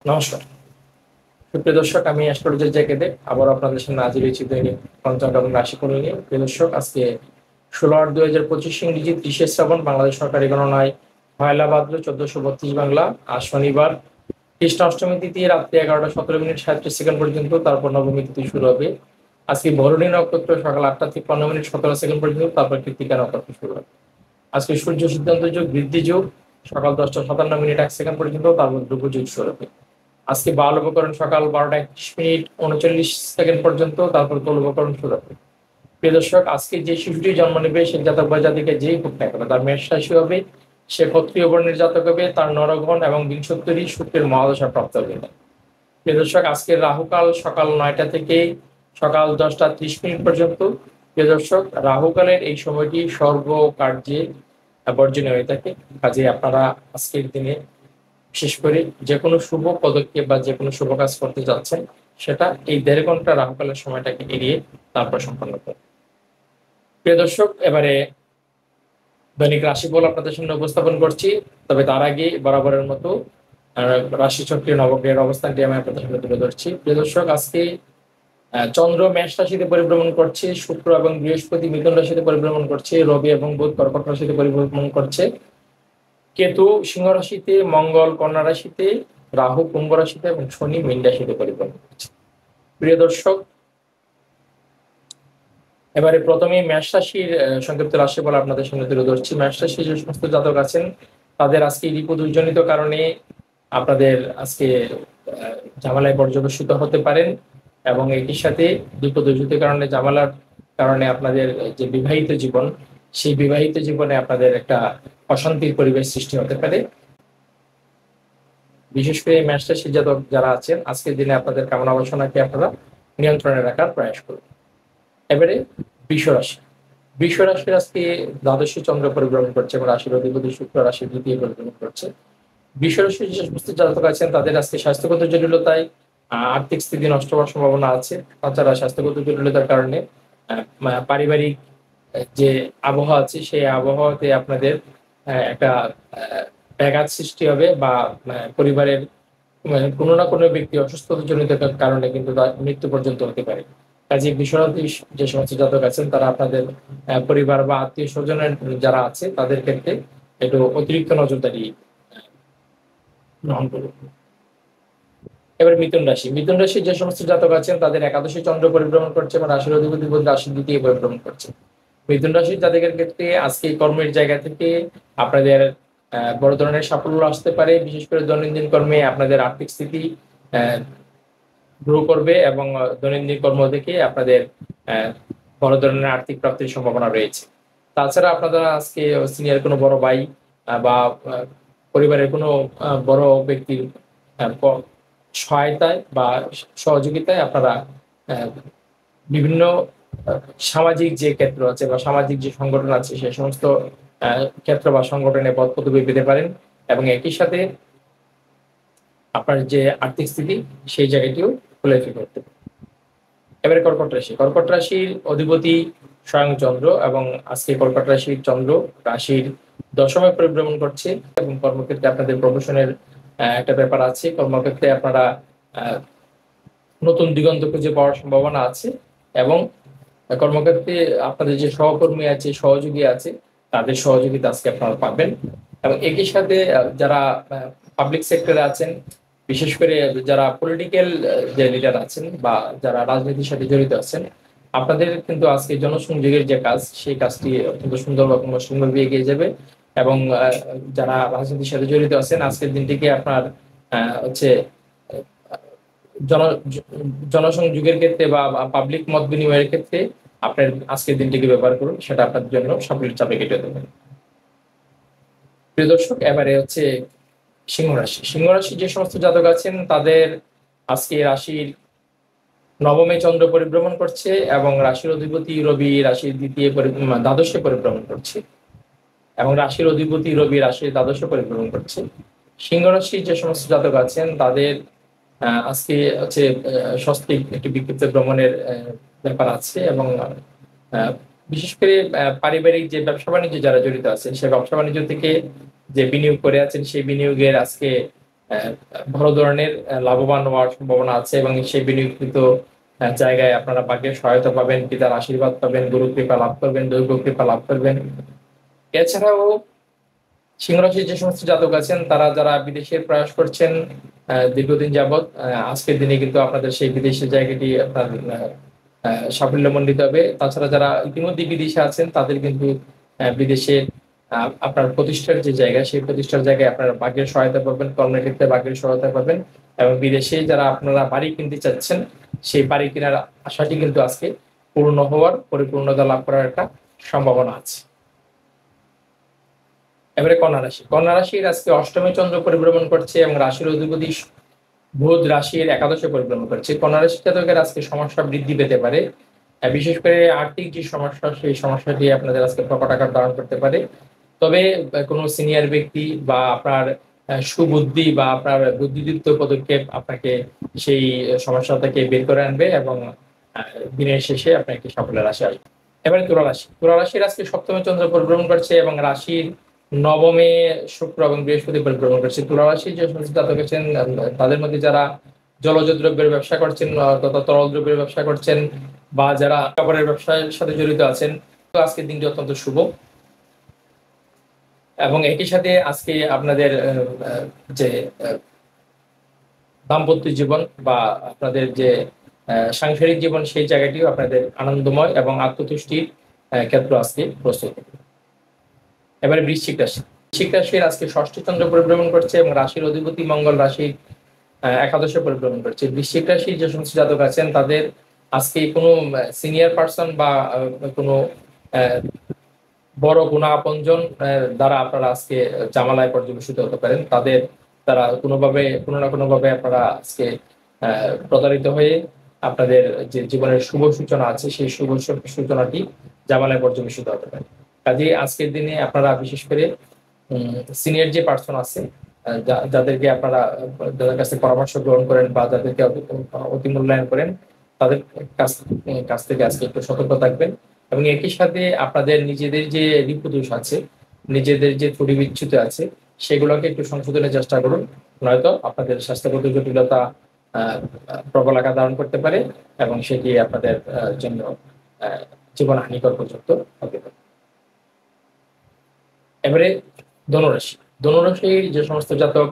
নমস্কার সুপ্রিয় দর্শক, আমি অ্যাস্ট্রোলজার জ্যাকে দেব আবার আপনাদের সামনে হাজির হয়েছি দৈনিক পঞ্চাঙ্গ এবং রাশিফল নিয়ে। প্রিয় দর্শক, আজকে 16/8/2025 ইংরেজি 30 শ্রাবণ, বাংলাদেশ সরকারি গণনায় পয়লা ভাদ্র 1432 বাংলা, আজ শনিবার কৃষ্ণ অষ্টমী তিথি রাত্রি 11:17 মিনিট 37 সেকেন্ড পর্যন্ত, তারপর নবমী তিথি শুরু হবে। আজকে ভরণী নক্ষত্র সকাল 8:53 মিনিট 17 সেকেন্ড পর্যন্ত, তারপর কৃত্তিকা নক্ষত্র শুরু হবে। আজকে সূর্য সিদ্ধান্ত যোগ বৃদ্ধি যোগ সকাল 10:57 মিনিট 1 সেকেন্ড পর্যন্ত, তারপর ধ্রুব যোগ শুরু হবে। আজকে বাল উপকরণ সকাল 12:31 মিনিট 39 সেকেন্ড পর্যন্ত, তারপর তোল উপকরণ শুরু হবে। প্রিয় দর্শক, আজকে যে শিশুটি জন্ম নেবে সে জাতক বা জাতিকে যেই হোক না কেন, তার মেষ রাশি হবে, সে ক্ষত্রিয় বর্ণের জাতক হবে, তার নরগণ এবং বিংশোত্তরী শুক্রের মহাদশা প্রাপ্ত হবে। প্রিয় দর্শক, আজকের রাহুকাল সকাল 9টা থেকে সকাল 10:30 মিনিট পর্যন্ত। প্রিয় দর্শক, রাহুকালের এই সময়টি সর্বকার্যে বর্জনীয় হয়ে থাকে। কাজে আপনারা আজকের দিনে বিশেষ করে যে কোনো শুভ পদক্ষেপ বা যে কোনো শুভ কাজ করতে যাচ্ছেন, সেটা এই 1.5 ঘন্টা রাহুকালের সময়টাকে এড়িয়ে তারপর সম্পন্ন করুন। প্রিয় দর্শক, এবারে দৈনিক রাশিফল আপনাদের সামনে উপস্থাপন করছি। তবে তার আগে বরাবরের মতো রাশিচক্রের নবগ্রহের অবস্থানটি আমি আপনাদের সামনে তুলে ধরছি। প্রিয় দর্শক, আজকে চন্দ্র মেষ রাশিতে পরিভ্রমণ করছে, শুক্র এবং বৃহস্পতি মিথুন রাশিতে পরিভ্রমণ করছে, রবি এবং বুধ কর্কট রাশিতে পরিভ্রমণ করছে, কেতু সিংহ রাশিতে, মঙ্গল কন্যা রাশিতে, রাহু কুম্ভ রাশিতে এবং শনি মীন রাশিতে পরিভ্রমণ করছে। প্রিয় দর্শক, এবারে প্রথমেই মেষ রাশির সংক্ষিপ্ত রাশিফল আপনাদের সামনে তুলে ধরছি। মেষ রাশির যে সমস্ত জাতক আছেন, তাদের আজকে রিপুদজনিত কারণে আপনাদের আজকে ঝামেলায় পর্যবসিত হতে পারেন, এবং একই সাথে রিপুদজনিত কারণে ঝামেলার কারণে আপনাদের যে বিবাহিত জীবন, সেই বিবাহিত জীবনে আপনাদের একটা অশান্তির পরিবেশ সৃষ্টি হতে পারে। বিশেষ করে মেষ রাশির জাতক যারা আছেন, আজকের দিনে আপনাদের কামনা বাসনাকে আপনারা নিয়ন্ত্রণে রাখার প্রয়াস করুন। এবারে বৃষ রাশি। বৃষ রাশির আজকে দ্বাদশী চন্দ্র পরিভ্রমণ করছে এবং রাশির অধিপতি শুক্র রাশির দ্বিতীয় পরিভ্রমণ করছে। বৃষ রাশির যে সমস্ত জাতক আছেন, তাদের আজকে স্বাস্থ্যগত জটিলতায় আর্থিক স্থিতি নষ্ট হওয়ার সম্ভাবনা আছে। তাছাড়া স্বাস্থ্যগত জটিলতার কারণে পারিবারিক যে আবহাওয়া আছে, সেই আবহাওয়াতে আপনাদের একটা ব্যাঘাত সৃষ্টি হবে, বা পরিবারের কোনো না কোনো ব্যক্তি অসুস্থতা জনিত কারণে কিন্তু তার মৃত্যু পর্যন্ত হতে পারে। কাজে বিশ্বনাথী যে সমস্ত জাতক আছেন, তারা আপনাদের পরিবার বা আত্মীয় স্বজনের যারা আছে তাদের ক্ষেত্রে একটু অতিরিক্ত নজরদারি গ্রহণ করুন। এবার মিথুন রাশি। মিথুন রাশির যে সমস্ত জাতক আছেন, তাদের একাদশী চন্দ্র পরিভ্রমণ করছে এবং রাশির অধিপতি বুধ রাশির দ্বিতীয় পরিভ্রমণ করছে। মিথুন রাশির জাতকের ক্ষেত্রে আজকে কর্মের জায়গা থেকে আপনাদের বড় ধরনের সাফল্য আসতে পারে। বিশেষ করে দৈনন্দিন কর্মে আপনাদের আর্থিক স্থিতি গ্রো করবে এবং দৈনন্দিন কর্ম থেকে আপনাদের বড় ধরনের আর্থিক প্রাপ্তির সম্ভাবনা রয়েছে। তাছাড়া আপনারা আজকে সিনিয়র কোনো বড় ভাই বা পরিবারের কোনো বড় ব্যক্তির সহায়তায় বা সহযোগিতায় আপনারা বিভিন্ন সামাজিক যে ক্ষেত্র আছে বা সামাজিক যে সংগঠন আছে, সেই সমস্ত ক্ষেত্র বা সংগঠনে পদ পদবি পেতে পারেন, এবং একই সাথে আপনার যে আর্থিক স্থিতি সেই জায়গাটিও খুলে করতে পারে। এবারে কর্কট রাশি। কর্কট রাশির অধিপতি স্বয়ং চন্দ্র, এবং আজকে কর্কট রাশির চন্দ্র রাশির দশমে পরিভ্রমণ করছে, এবং কর্মক্ষেত্রে আপনাদের প্রমোশনের একটা ব্যাপার আছে। কর্মক্ষেত্রে আপনারা নতুন দিগন্ত খুঁজে পাওয়ার সম্ভাবনা আছে, এবং কর্মক্ষেত্রে আপনাদের যে সহকর্মী আছে, সহযোগী আছে, তাদের সহযোগিতা আজকে আপনারা পাবেন। এবং একই সাথে যারা পাবলিক সেক্টরে আছেন, বিশেষ করে যারা পলিটিক্যাল যে লিডার আছেন বা যারা রাজনীতির সাথে জড়িত আছেন, আপনাদের কিন্তু আজকে জনসংযোগের যে কাজ, সেই কাজটি অত্যন্ত সুন্দর রকম সুন্দরভাবে এগিয়ে যাবে। এবং যারা রাজনীতির সাথে জড়িত আছেন, আজকের দিনটিকে আপনার হচ্ছে জনসংযোগের ক্ষেত্রে বা পাবলিক মত বিনিময়ের ক্ষেত্রে আপনার আজকের দিনটিকে ব্যবহার করুন, সেটা আপনার জন্য সাফল্যের চাপে কেটে দেবে। প্রিয় দর্শক, এবারে হচ্ছে সিংহ রাশি। সিংহ রাশির যে সমস্ত জাতক আছেন, তাদের আজকে রাশির নবমে চন্দ্র পরিভ্রমণ করছে এবং রাশির অধিপতি রবি রাশির দ্বাদশে পরিভ্রমণ করছে, এবং রাশির অধিপতি রবি রাশির দ্বাদশে পরিভ্রমণ করছে। সিংহ রাশির যে সমস্ত জাতক আছেন, তাদের আজকে হচ্ছে সস্ত্রীক একটি বিক্ষিপ্ত ভ্রমণের ব্যাপার আছে, এবং বিশেষ করে পারিবারিক যে ব্যবসা বাণিজ্য যারা জড়িত আছেন, সেই ব্যবসা বাণিজ্য থেকে যে বিনিয়োগ করে আছেন, সেই বিনিয়োগের আজকে ভালো ধরনের লাভবান হওয়ার সম্ভাবনা আছে এবং সেই বিনিয়োগকৃত জায়গায় আপনারা ভাগ্যের সহায়তা পাবেন, পিতার আশীর্বাদ পাবেন, গুরু কৃপা লাভ করবেন, দৈব কৃপা লাভ করবেন। এছাড়াও সিংহ রাশির যে সমস্ত জাতক আছেন তারা যারা বিদেশের প্রয়াস করছেন দীর্ঘদিন যাবৎ, আজকের দিনে কিন্তু আপনাদের সেই বিদেশের জায়গাটি আপনার সাফল্যমণ্ডিত হবে। তাছাড়া যারা ইতিমধ্যে বিদেশে আছেন তাদের কিন্তু বিদেশে আপনার প্রতিষ্ঠার যে জায়গা, সেই প্রতিষ্ঠার জায়গায় আপনারা ভাগ্যের সহায়তা পাবেন, কর্মক্ষেত্রে ভাগ্যের সহায়তা পাবেন এবং বিদেশে যারা আপনারা বাড়ি কিনতে চাচ্ছেন সেই বাড়ি কেনার আশাটি কিন্তু আজকে পূর্ণ হওয়ার, পরিপূর্ণতা লাভ করার একটা সম্ভাবনা আছে। এবারে কন্যা রাশি। কন্যা রাশির আজকে অষ্টমী চন্দ্র পরিভ্রমণ করছে এবং রাশির অধিপতি বুধ রাশির একাদশে পরিভ্রমণ করছে। কন্যা রাশি জাতকের আজকে সমস্যা বৃদ্ধি পেতে পারে, বিশেষ করে আর্থিক যে সমস্যা, সেই সমস্যাটি আপনাদের আজকে প্রকট আকার ধারণ করতে পারে। তবে কোনো সিনিয়র ব্যক্তি বা আপনার সুবুদ্ধি বা আপনার বুদ্ধিদীপ্ত পদক্ষেপ আপনাকে সেই সমস্যা থেকে বের করে আনবে এবং দিনের শেষে আপনাকে সাফল্যের আশা আসবে। এবারে তুলা রাশি। তুলা রাশির আজকে সপ্তমে চন্দ্র পরিভ্রমণ করছে এবং রাশির নবমে শুক্র এবং বৃহস্পতি পরিভ্রমণ করছে। তুলা রাশি যে সমস্ত জাতক আছেন তাদের মধ্যে যারা জলজ দ্রব্যের ব্যবসা করছেন তথা তরল দ্রব্যের ব্যবসা করছেন বা যারা কাপড়ের ব্যবসার সাথে জড়িত আছেন, তো আজকের দিনটি অত্যন্ত শুভ। এবং একই সাথে আজকে আপনাদের যে দাম্পত্য জীবন বা আপনাদের যে সাংসারিক জীবন, সেই জায়গাটিও আপনাদের আনন্দময় এবং আত্মতুষ্টির ক্ষেত্র আজকে প্রস্তুত। এবারে বৃশ্চিক রাশি। বৃশ্চিক রাশির আজকে ষষ্ঠ চন্দ্র পরিভ্রমণ করছে এবং রাশির অধিপতি মঙ্গল রাশির একাদশে পরিভ্রমণ করছে। বৃশ্চিক রাশির যে সমস্ত জাতক আছেন তাদের আজকে কোনো সিনিয়র পার্সন বা কোনো বড় গুণা আপনজন দ্বারা আপনারা আজকে জামালায় পর্যবেসিত হতে পারেন। তাদের দ্বারা কোনো না কোনোভাবে আপনারা আজকে প্রতারিত হয়ে আপনাদের যে জীবনের শুভ সূচনা আছে সেই শুভ সূচনাটি জামালায় পর্যবেসিত হতে পারে। কাজে আজকের দিনে আপনারা বিশেষ করে সিনিয়র যে পার্সন আছে যাদেরকে আপনারা যাদের কাছে পরামর্শ গ্রহণ করেন বা যাদেরকে অতি মূল্যায়ন করেন, তাদের কাছ থেকে আজকে একটু সতর্ক থাকবেন। এবং একই সাথে আপনাদের নিজেদের যে রিপুদোষ আছে, নিজেদের যে ত্রুটি বিচ্যুতি আছে, সেগুলোকে একটু সংশোধনের চেষ্টা করুন, নয়তো আপনাদের স্বাস্থ্যগত জটিলতা প্রবল আকার ধারণ করতে পারে এবং সেটি আপনাদের জন্য জীবন হানিকর পর্যন্ত হতে পারে। এবারে ধনুরাশি। ধনুরাশির যে সমস্ত জাতক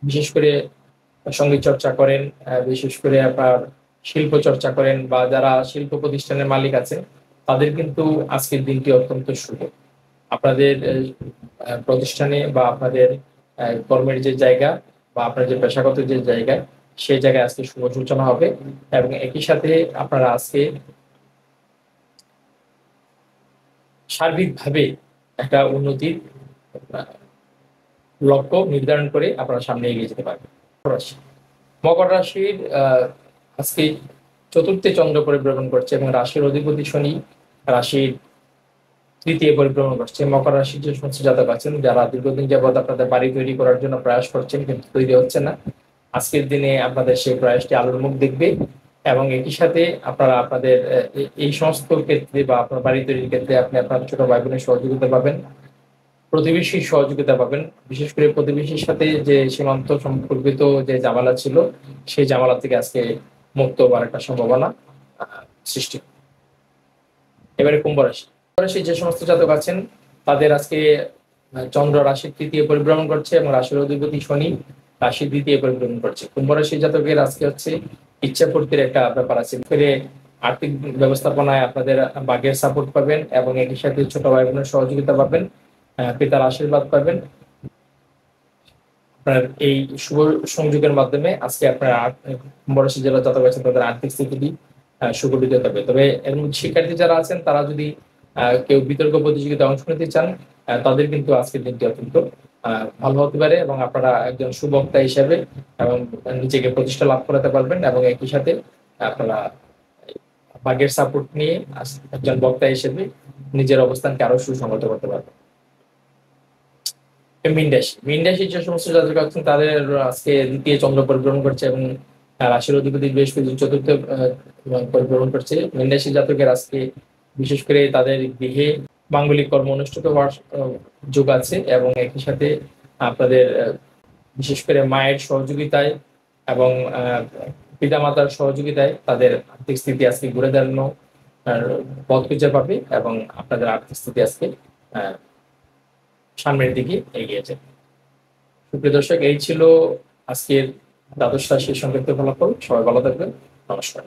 বিশেষ করে সঙ্গীত চর্চা করেন, বিশেষ করে আপনার শিল্প চর্চা করেন বা যারা শিল্প প্রতিষ্ঠানের মালিক আছেন, তাদের কিন্তু আজকের দিনটি অত্যন্ত শুভ। আপনাদের প্রতিষ্ঠানে বা আপনাদের কর্মের যে জায়গা বা আপনার যে পেশাগত যে জায়গা, সেই জায়গায় আজকে শুভ সূচনা হবে এবং একই সাথে আপনারা আজকে সার্বিকভাবে একটা উন্নতির লক্ষ্য নির্ধারণ করে আপনারা সামনে এগিয়ে যেতে পারবেন। মকর রাশির আজকে চতুর্থে চন্দ্র পরিভ্রমণ করছে এবং রাশির অধিপতি শনি রাশির তৃতীয় পরিভ্রমণ করছে। মকর রাশির যে সমস্ত জাতক আছেন যারা দীর্ঘদিন যাবৎ আপনাদের বাড়ি তৈরি করার জন্য প্রয়াস করছেন কিন্তু তৈরি হচ্ছে না, আজকের দিনে আপনাদের সেই প্রয়াসটি আলোর মুখ দেখবে এবং একই সাথে আপনারা আপনাদের এই সমস্ত ক্ষেত্রে বা আপনার বাড়ি তৈরির ক্ষেত্রে আপনি আপনার ছোট ভাই বোনের সহযোগিতা পাবেন, প্রতিবেশীর সহযোগিতা পাবেন। বিশেষ করে প্রতিবেশীর সাথে যে সীমান্ত সম্পর্কিত যে জামালা ছিল, সেই জামালা থেকে আজকে মুক্ত হওয়ার একটা সম্ভাবনা সৃষ্টি। এবারে কুম্ভ রাশি। কুম্ভ রাশির যে সমস্ত জাতক আছেন তাদের আজকে চন্দ্র রাশির তৃতীয় পরিভ্রমণ করছে এবং রাশির অধিপতি শনি রাশির দ্বিতীয় পরিভ্রমণ করছে। কুম্ভ রাশির জাতকের আজকে হচ্ছে ইচ্ছা পূর্তির একটা ব্যাপার আছে। আর্থিক ব্যবস্থাপনায় আপনাদের ভাগ্যের সাপোর্ট পাবেন এবং একই সাথে ছোট ভাই বোনের সহযোগিতা পাবেন, পিতার আশীর্বাদ পাবেন। আপনার এই শুভ সংযোগের মাধ্যমে আজকে আপনার কুম্ভ রাশি যারা জাতক আছেন তাদের আর্থিক স্থিতি সুগঠিত হবে। তবে এর মধ্যে শিক্ষার্থী যারা আছেন তারা যদি কেউ বিতর্ক প্রতিযোগিতায় অংশ নিতে চান, তাদের কিন্তু আজকের দিনটি অত্যন্ত ভালো হতে পারে এবং আপনারা একজন সুবক্তা হিসেবে এবং নিজেকে প্রতিষ্ঠা লাভ করাতে পারবেন এবং একই সাথে আপনারা ভাগ্যের সাপোর্ট নিয়ে একজন বক্তা হিসেবে নিজের অবস্থানকে আরো সুসংহত করতে পারবেন। মীন রাশির যে সমস্ত জাতক আছেন তাদের আজকে দ্বিতীয় চন্দ্র পরিভ্রমণ করছে এবং রাশির অধিপতি বৃহস্পতি চতুর্থ পরিভ্রমণ করছে। মীন রাশির জাতকের আজকে বিশেষ করে তাদের গৃহে মাঙ্গলিক কর্ম অনুষ্ঠিত হওয়ার যোগ আছে এবং একই সাথে আপনাদের বিশেষ করে মায়ের সহযোগিতায় এবং পিতামাতার সহযোগিতায় তাদের আর্থিক স্থিতি আজকে ঘুরে দাঁড়ানো পথ খুঁজে পাবে এবং আপনাদের আর্থিক স্থিতি আজকে সামনের দিকে এগিয়ে যাবে। সুপ্রিয় দর্শক, এই ছিল আজকের দ্বাদশ রাশির সংক্ষিপ্ত ফলাফল। সবাই ভালো থাকবেন। নমস্কার।